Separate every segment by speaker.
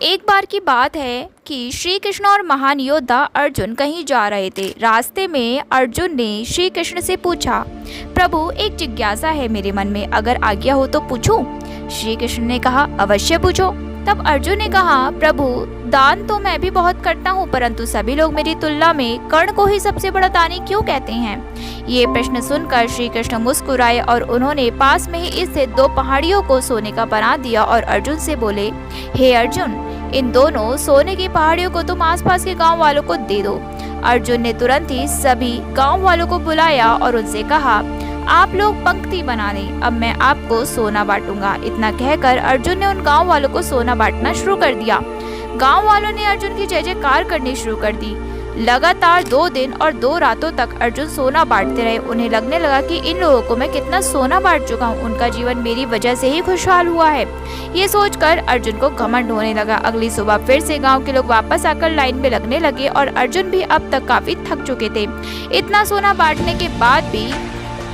Speaker 1: एक बार की बात है कि श्री कृष्ण और महान योद्धा अर्जुन कहीं जा रहे थे। रास्ते में अर्जुन ने श्री कृष्ण से पूछा, प्रभु एक जिज्ञासा है मेरे मन में, अगर आज्ञा हो तो पूछूं? श्री कृष्ण ने कहा, अवश्य पूछो। तब अर्जुन ने कहा, प्रभु दान तो मैं भी बहुत करता हूँ, परंतु सभी लोग मेरी तुलना में कर्ण को ही सबसे बड़ा दानी क्यों कहते हैं? ये प्रश्न सुनकर श्री कृष्ण मुस्कुराए और उन्होंने पास में ही स्थित दो पहाड़ियों को सोने का बना दिया और अर्जुन से बोले, हे अर्जुन, इन दोनों सोने की पहाड़ियों को तुम आसपास के गांव वालों को दे दो। अर्जुन ने तुरंत ही सभी गांव वालों को बुलाया और उनसे कहा, आप लोग पंक्ति बना लें, अब मैं आपको सोना बांटूंगा। इतना कहकर अर्जुन ने उन गांव वालों को सोना बांटना शुरू कर दिया। गांव वालों ने अर्जुन की जय जयकार करनी शुरू कर दी। लगातार 2 दिन और 2 रातों तक अर्जुन सोना बांटते रहे। उन्हें लगने लगा कि इन लोगों को मैं कितना सोना बांट चुका हूँ, उनका जीवन मेरी वजह से ही खुशहाल हुआ है। ये सोचकर अर्जुन को घमंड होने लगा। अगली सुबह फिर से गांव के लोग वापस आकर लाइन में लगने लगे और अर्जुन भी अब तक काफी थक चुके थे। इतना सोना बांटने के बाद भी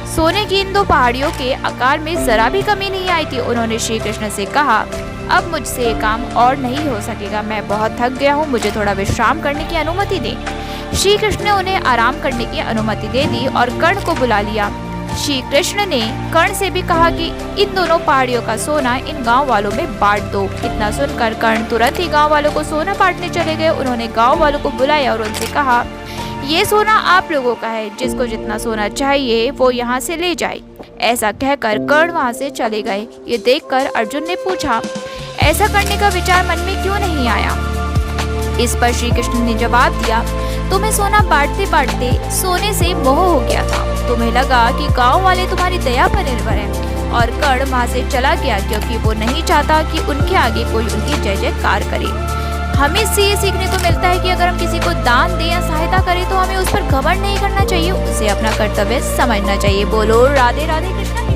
Speaker 1: सोने की इन 2 पहाड़ियों के आकार में जरा भी कमी नहीं आई थी। उन्होंने श्री कृष्ण से कहा, अब मुझसे ये काम और नहीं हो सकेगा, मैं बहुत थक गया हूँ, मुझे थोड़ा विश्राम करने की अनुमति दें। श्री कृष्ण ने उन्हें आराम करने की अनुमति दे दी और कर्ण को बुला लिया। श्री कृष्ण ने कर्ण से भी कहा कि इन दोनों पहाड़ियों का सोना इन गांव वालों में बांट दो। इतना सुनकर कर्ण तुरंत ही गांव वालों को सोना बांटने चले गए। उन्होंने गांव वालों को बुलाया और उनसे कहा, ये सोना आप लोगों का है, जिसको जितना सोना चाहिए वो यहाँ से ले जाए। ऐसा कहकर कर्ण वहाँ से चले गए। ये देखकर अर्जुन ने पूछा, ऐसा करने का विचार मन में क्यों नहीं आया? इस पर श्री कृष्ण ने जवाब दिया, तुम्हें सोना बांटते बांटते सोने से मोह हो गया था। तुम्हें लगा कि गांव वाले तुम्हारी दया पर निर्भर हैं और कर्ण वहाँ से चला गया क्योंकि वो नहीं चाहता कि उनके आगे कोई उनकी जय जयकार करे। हमें इससे ये सीखने को मिलता है कि अगर हम किसी को दान दें या सहायता करें तो हमें उस पर घमंड नहीं करना चाहिए, उसे अपना कर्तव्य समझना चाहिए। बोलो राधे राधे, कृष्णा कृष्णा।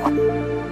Speaker 2: Thank you.